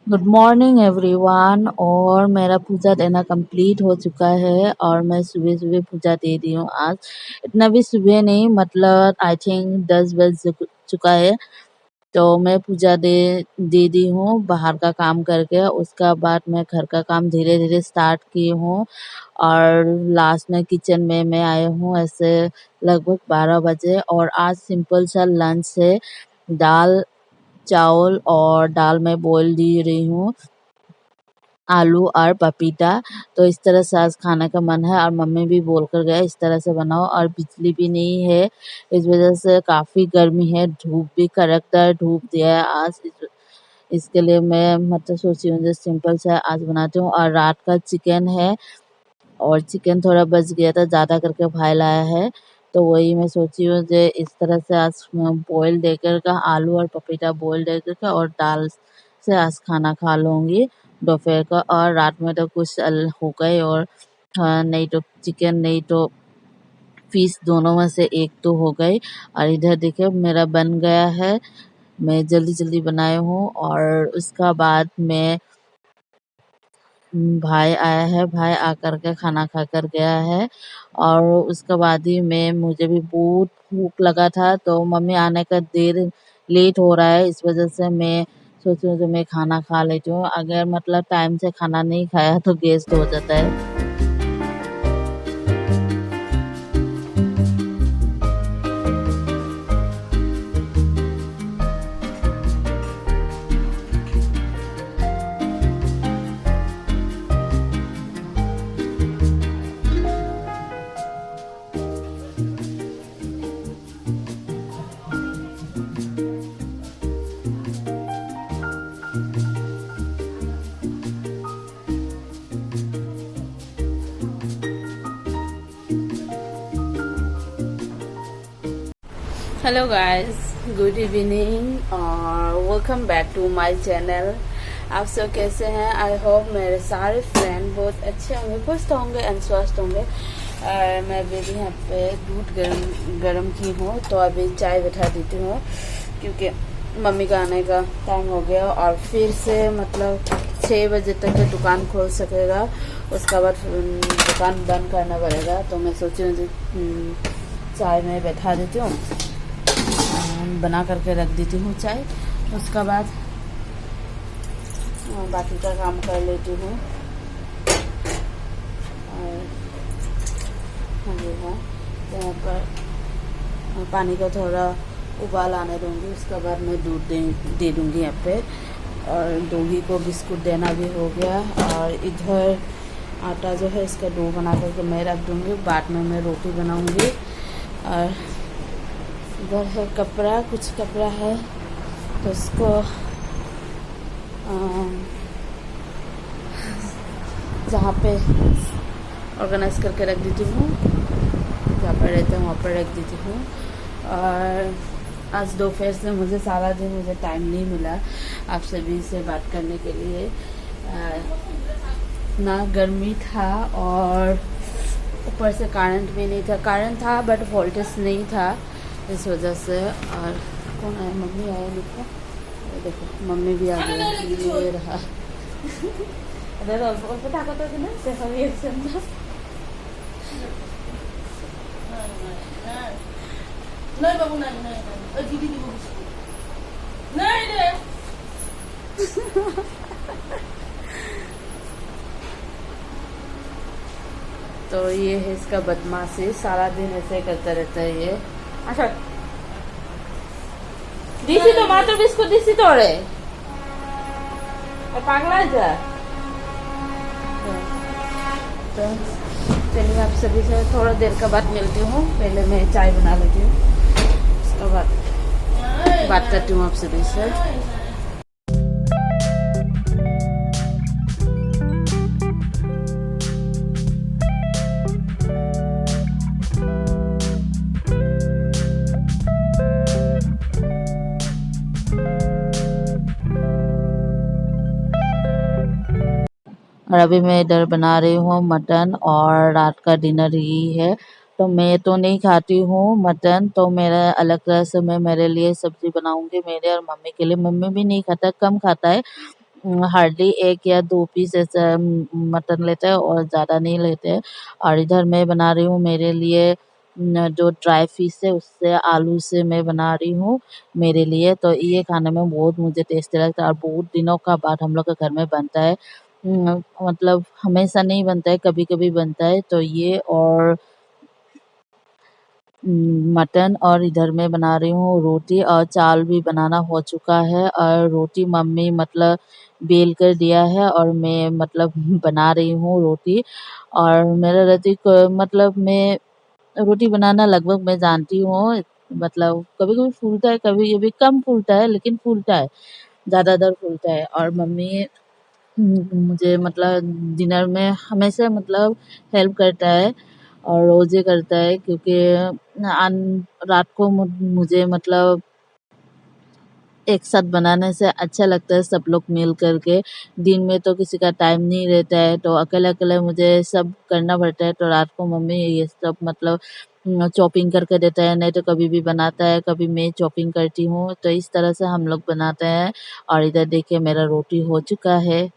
Good morning everyone. और मेरा पूजा देना कंप्लीट हो चुका है और मैं सुबह सुबह पूजा दे दी हूँ आज। इतना भी सुबह नहीं, मतलब आई थिंक 10 बज चुका है। तो मैं पूजा दे दी हूँ बाहर का काम करके। उसका बाद मैं घर का काम धीरे धीरे स्टार्ट की हूँ और लास्ट में किचन में मैं आई हूँ ऐसे लगभग 12 बजे। और आज सिंपल सा लंच है, दाल चावल और दाल में बॉईल दे रही हूँ, आलू और पपीता। तो इस तरह से आज खाने का मन है और मम्मी भी बोल कर गए इस तरह से बनाओ। और बिजली भी नहीं है, इस वजह से काफ़ी गर्मी है, धूप भी कड़कदार धूप दिया है आज। इसके लिए मैं मतलब सोची हूँ जो सिंपल सा आज बनाती हूँ। और रात का चिकन है और चिकन थोड़ा बच गया था, ज़्यादा करके भाई लाया है। तो वही मैं सोची हूँ जो इस तरह से आज बॉईल देकर का आलू और पपीता बॉईल देकर का और दाल से आज खाना खा लूँगी दोपहर का। और रात में तो कुछ हो गए और हाँ, नहीं तो चिकन नहीं तो फिश, दोनों में से एक तो हो गई। और इधर देखिए मेरा बन गया है, मैं जल्दी जल्दी बनाई हूँ। और उसका बाद में भाई आया है, भाई आकर के खाना खाकर गया है। और उसके बाद ही मैं मुझे भी बहुत भूख लगा था, तो मम्मी आने का देर लेट हो रहा है, इस वजह से मैं सोची हूँ जो मैं खाना खा लेती हूँ। अगर मतलब टाइम से खाना नहीं खाया तो गैस हो जाता है। हेलो गाइस, गुड इवनिंग और welcome back to my channel. आप सब कैसे हैं? आई होप मेरे सारे फ्रेंड बहुत अच्छे होंगे, खुश होंगे एंड स्वस्थ होंगे। मैं अभी यहाँ पे दूध गरम की हूँ, तो अभी चाय बैठा देती हूँ क्योंकि मम्मी का आने का टाइम हो गया और फिर से मतलब 6 बजे तक दुकान खोल सकेगा, उसके बाद दुकान बंद करना पड़ेगा। तो मैं सोची हूँ चाय में बैठा देती हूँ, बना करके रख देती हूँ चाय। उसका बाद बाकी का काम कर लेती हूँ। और ये है यहाँ पर पानी का थोड़ा उबाल आने दूँगी, उसके बाद मैं दूध दे दूँगी यहाँ पे। और डोगी को बिस्कुट देना भी हो गया। और इधर आटा जो है इसका डो बना करके मैं रख दूँगी, बाद में मैं रोटी बनाऊँगी। और इधर है कपड़ा, कुछ कपड़ा है तो उसको जहाँ पे ऑर्गेनाइज करके रख देती हूँ, जहाँ पर रहते हैं वहाँ पर रख देती हूँ। और आज दोपहर से मुझे सारा दिन मुझे टाइम नहीं मिला आप सभी से बात करने के लिए। ना गर्मी था और ऊपर से करंट भी नहीं था, करंट था बट वोल्टेज नहीं था, इस वजह से। और कौन आया? मम्मी आया देखो, देखो मम्मी भी आ गई, ये रहा। अरे अल्प ताकत होती ना देखो रिएक्शन था। नहीं बाबू नहीं नहीं दीदी दी नहीं रे। तो ये है इसका बदमाशी, सारा दिन ऐसे करता रहता है ये। अच्छा दिसी तो मात्र बिस्कुट दिसी तोड़े पागला जा। तो चलिए आप सभी से थोड़ा देर का बाद मिलती हूँ, पहले मैं चाय बना लेती हूँ, उसके बाद बात करती हूँ आप सभी से। और अभी मैं इधर बना रही हूँ मटन और रात का डिनर यही है। तो मैं तो नहीं खाती हूँ मटन, तो मेरा अलग तरह से मैं मेरे लिए सब्जी बनाऊंगी, मेरे और मम्मी के लिए। मम्मी भी नहीं खाता, कम खाता है, हार्डली 1 या 2 पीस ऐसा मटन लेते हैं और ज़्यादा नहीं लेते हैं। और इधर मैं बना रही हूँ मेरे लिए जो ड्राई फिश है उससे आलू से मैं बना रही हूँ मेरे लिए। तो ये खाने में बहुत मुझे टेस्टी लगता है और बहुत दिनों का बाद हम लोग के घर में बनता है। मतलब हमेशा नहीं बनता है, कभी-कभी बनता है। तो ये और मटन और इधर मैं बना रही हूँ रोटी और चावल भी बनाना हो चुका है और रोटी मम्मी मतलब बेल कर दिया है और मैं मतलब बना रही हूँ रोटी। और मेरा रोटी को मतलब मैं रोटी बनाना लगभग मैं जानती हूँ। मतलब कभी-कभी फूलता है, कभी-कभी कम फूलता है लेकिन फूलता है, ज़्यादातर फूलता है। और मम्मी मुझे मतलब डिनर में हमेशा मतलब हेल्प करता है और रोज़ ही करता है क्योंकि रात को मुझे मतलब एक साथ बनाने से अच्छा लगता है सब लोग मिल कर के। दिन में तो किसी का टाइम नहीं रहता है तो अकेले-अकेले मुझे सब करना पड़ता है। तो रात को मम्मी ये सब मतलब चॉपिंग करके देता है, नहीं तो कभी भी बनाता है, कभी मैं चॉपिंग करती हूँ। तो इस तरह से हम लोग बनाते हैं। और इधर देखिए मेरा रोटी हो चुका है।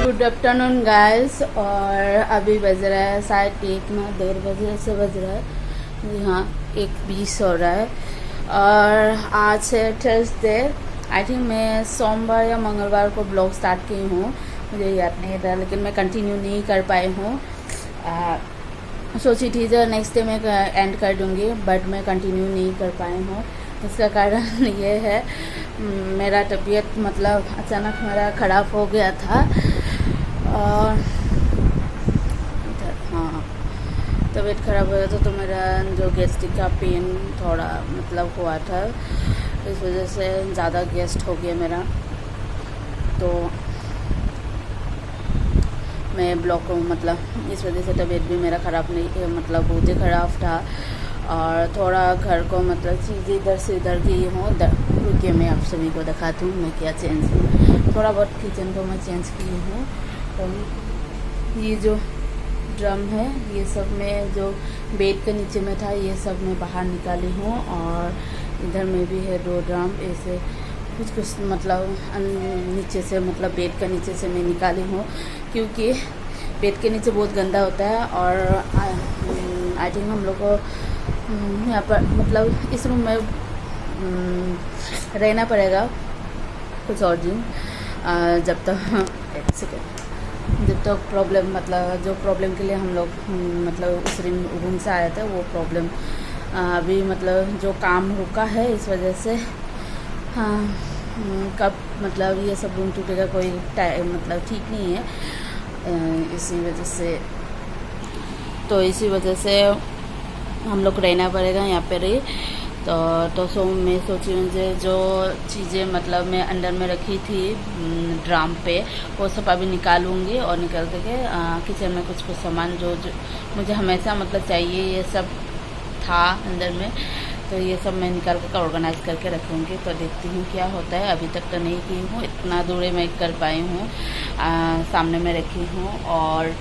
Good afternoon guys. और अभी बज रहा है शायद 1 ना 1:30 बजे से बज रहा है। जी हाँ, 1:20 हो रहा है। और आज है थर्सडे। आई थिंक मैं सोमवार या मंगलवार को ब्लॉग स्टार्ट की हूँ, मुझे याद नहीं था, लेकिन मैं कंटिन्यू नहीं कर पाई हूँ। सोची थी जो नेक्स्ट डे मैं एंड कर दूँगी बट मैं कंटिन्यू नहीं कर पाई हूँ। इसका कारण ये है मेरा तबीयत मतलब अचानक मेरा ख़राब हो गया था। और हाँ, तबीयत ख़राब हो गया था तो मेरा जो गैस्ट्रिक का पेन थोड़ा मतलब हुआ था, इस वजह से ज़्यादा गैस्ट हो गया मेरा। तो मैं ब्लॉक को मतलब इस वजह से तबीयत भी मेरा ख़राब नहीं मतलब बहुत ही ख़राब था। और थोड़ा घर को मतलब चीज़ें इधर से इधर की हूँ। रुकिए मैं आप सभी को दिखाती हूँ मैं क्या चेंज थोड़ा बहुत किचन को मैं चेंज की हूँ। तो ये जो ड्रम है ये सब मैं जो बेड के नीचे में था ये सब मैं बाहर निकाली हूँ। और इधर में भी है 2 ड्रम, ऐसे कुछ मतलब नीचे से मतलब बेड के नीचे से मैं निकाली हूँ क्योंकि बेड के नीचे बहुत गंदा होता है। और आई थिंक हम लोग को यहाँ पर मतलब इस रूम में रहना पड़ेगा कुछ और दिन जब तक एक सेकेंड जब तक प्रॉब्लम मतलब जो प्रॉब्लम के लिए हम लोग मतलब उस रूम से आए थे वो प्रॉब्लम अभी मतलब जो काम रुका है इस वजह से। हाँ, कब मतलब ये सब रूम टूटेगा कोई टाइम मतलब ठीक नहीं है। इसी वजह से तो इसी वजह से हम लोग रहना पड़ेगा यहाँ पर ही। तो मैं सोची मुझे जो चीज़ें मतलब मैं अंदर में रखी थी ड्राम पे वो सब अभी निकालूंगी और निकाल करके किचन में कुछ सामान जो मुझे हमेशा मतलब चाहिए ये सब था अंदर में, तो ये सब मैं निकाल कर ऑर्गेनाइज करके रखूँगी। तो देखती हूँ क्या होता है। अभी तक तो नहीं की हूँ, इतना दूर मैं कर पाई हूँ। सामने में रखी हूँ। और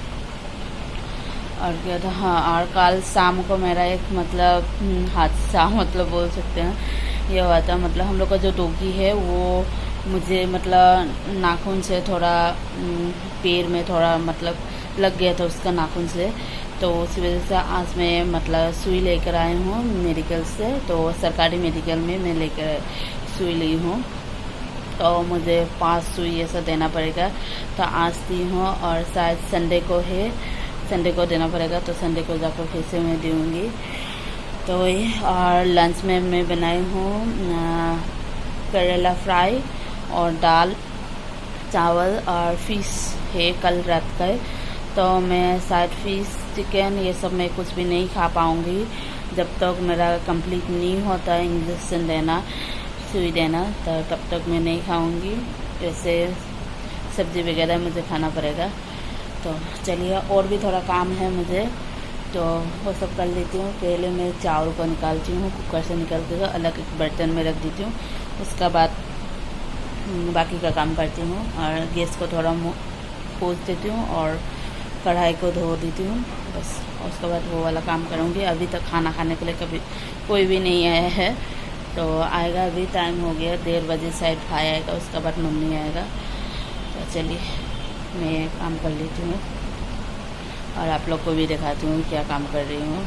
क्या था, हाँ, और कल शाम को मेरा एक मतलब हादसा मतलब बोल सकते हैं ये हुआ था। मतलब हम लोग का जो डॉगी है वो मुझे मतलब नाखून से थोड़ा पैर में थोड़ा मतलब लग गया था उसका नाखून से। तो उसी वजह से आज मैं मतलब सुई लेकर आई हूँ मेडिकल से। तो सरकारी मेडिकल में मैं लेकर सुई ली हूँ। तो मुझे 5 सुई ऐसा देना पड़ेगा। तो आज दी हूँ और शायद संडे को देना पड़ेगा। तो संडे को जाकर फिर से मैं दूँगी। तो वही। और लंच में मैं बनाई हूँ करेला फ्राई और दाल चावल और फिश है कल रात का। तो मैं शायद फिश चिकन ये सब मैं कुछ भी नहीं खा पाऊँगी जब तक मेरा कंप्लीट नहीं होता इंजेक्शन देना सुई देना, तो तब तक मैं नहीं खाऊँगी। वैसे सब्ज़ी वगैरह मुझे खाना पड़ेगा। तो चलिए, और भी थोड़ा काम है मुझे तो वो सब कर लेती हूँ। पहले मैं चावल को निकालती हूँ कुकर से निकाल के अलग एक बर्तन में रख देती हूँ। उसका बाद बाकी का काम करती हूँ और गैस को थोड़ा पोंछ देती हूँ और कढ़ाई को धो देती हूँ बस। और उसके बाद वो वाला काम करूँगी। अभी तक खाना खाने के लिए कभी कोई भी नहीं आया है, तो आएगा। अभी टाइम हो गया, 1:30 बजे शायद भाई आएगा, उसके बाद मम्मी आएगा। तो चलिए मैं काम कर लेती हूँ और आप लोग को भी दिखाती हूँ क्या काम कर रही हूँ।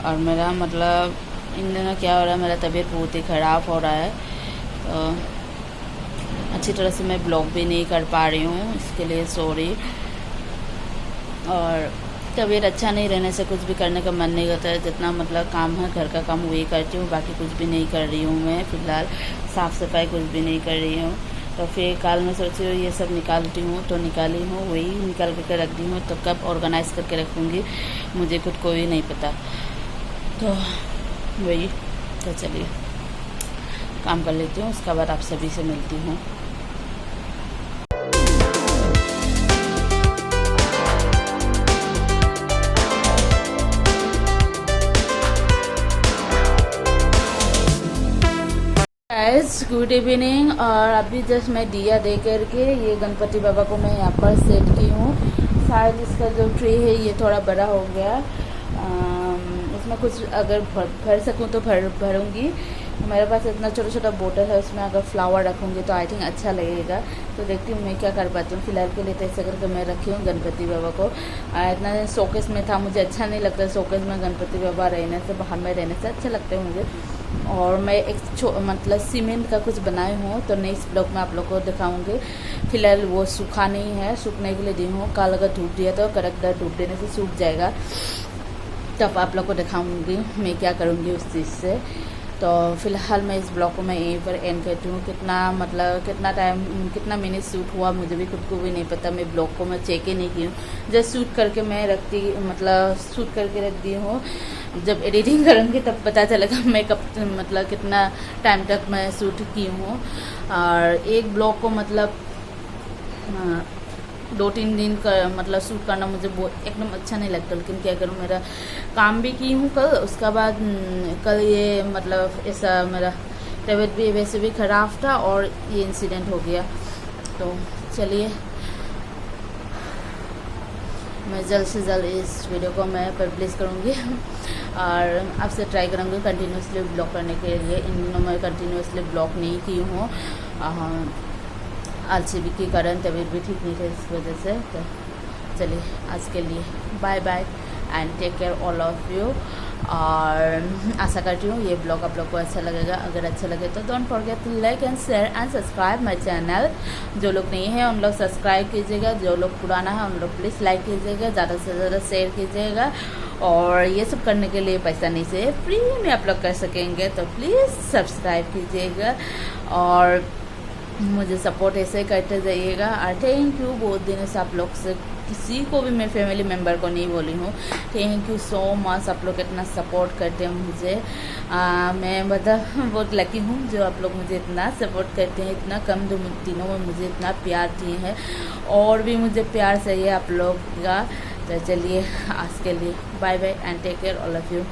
और मेरा मतलब इन दिनों क्या हो रहा है, मेरा तबीयत बहुत ही ख़राब हो रहा है, तो अच्छी तरह से मैं ब्लॉग भी नहीं कर पा रही हूँ, इसके लिए सॉरी। और तबीयत अच्छा नहीं रहने से कुछ भी करने का मन नहीं करता है। जितना मतलब काम है घर का काम वही करती हूँ, बाकी कुछ भी नहीं कर रही हूँ मैं फ़िलहाल। साफ़ सफाई कुछ भी नहीं कर रही हूँ। तो फिर कल मैं सोची हूँ ये सब निकालती हूँ, तो निकाली हूँ, वही निकाल के रख दी हूँ। तो कब ऑर्गेनाइज़ करके रखूँगी मुझे खुद को ही नहीं पता, तो वही। तो चलिए काम कर लेती हूँ, उसके बाद आप सभी से मिलती हूँ। Guys good evening. और अभी जस्ट मैं दिया दे करके ये गणपति बाबा को मैं यहाँ पर सेट की हूँ। शायद इसका जो ट्री है ये थोड़ा बड़ा हो गया, इसमें कुछ अगर भर सकूँ तो भरूँगी। मेरे पास इतना छोटा छोटा बोतल है, उसमें अगर फ्लावर रखूँगी तो आई थिंक अच्छा लगेगा। तो देखती हूँ मैं क्या कर पाती हूँ। फिलहाल के लिए तो ऐसे करके मैं रखी हूँ गणपति बाबा को। इतना शोकेस में था, मुझे अच्छा नहीं लगता शोकेस में गणपति बाबा रहने से, बाहर में रहने से अच्छे लगते हैं मुझे। और मैं एक मतलब सीमेंट का कुछ बनाई हूँ, तो नेक्स्ट ब्लॉग में आप लोग को दिखाऊंगी। फिलहाल वो सूखा नहीं है, सूखने के लिए दी हूँ। कल अगर धूप दिया तो कड़कदार धूप देने से सूख जाएगा, तब आप लोग को दिखाऊंगी मैं क्या करूँगी उस चीज़ से। तो फिलहाल मैं इस ब्लॉग को मैं यहीं पर एंड करती हूँ। कितना टाइम कितना मिनट शूट हुआ मुझे भी खुद को भी नहीं पता। मैं ब्लॉग को मैं चेक ही नहीं की हूँ, जस्ट शूट करके मैं शूट करके रख दी हूँ। जब एडिटिंग करूँगी तब पता चलेगा मैं कब कितना टाइम तक मैं शूट की हूँ। और एक ब्लॉग को 2-3 दिन का शूट करना मुझे बहुत एकदम अच्छा नहीं लगता। लेकिन क्या करूँ, मेरा काम भी की हूँ कल, उसके बाद कल ये ऐसा मेरा तबीयत भी वैसे भी ख़राब था और ये इंसिडेंट हो गया। तो चलिए मैं जल्द से जल्द इस वीडियो को मैं पब्लिश करूँगी और आपसे ट्राई करूँगी कंटिन्यूसली ब्लॉग करने के लिए। इन दिनों मैं कंटिन्यूसली ब्लॉग नहीं की हूँ, आलसी के कारण तबीयत भी ठीक नहीं थी इस वजह से। तो चलिए आज के लिए bye bye and take care all of you. और आशा करती हूँ ये ब्लॉग आप लोग को अच्छा लगेगा। अगर अच्छा लगे तो don't forget to like and share and subscribe my channel. जो लोग नहीं हैं उन लोग सब्सक्राइब कीजिएगा, जो लोग पुराना है उन लोग प्लीज़ लाइक कीजिएगा, ज़्यादा से ज़्यादा शेयर कीजिएगा। और ये सब करने के लिए पैसा नहीं से फ्री में आप लोग कर सकेंगे, तो प्लीज़ सब्सक्राइब कीजिएगा और मुझे सपोर्ट ऐसे करते जाइएगा। और थैंक यू, बहुत दिनों से आप लोग से किसी को भी मैं फैमिली मेम्बर को नहीं बोली हूँ, थैंक यू सो मच। आप लोग इतना सपोर्ट करते हैं मुझे, मैं बहुत लकी हूँ जो आप लोग मुझे इतना सपोर्ट करते हैं। इतना कम दिनों में मुझे इतना प्यार दिए हैं और भी मुझे प्यार चाहिए आप लोग का। तो चलिए आज के लिए bye bye and take care all of you.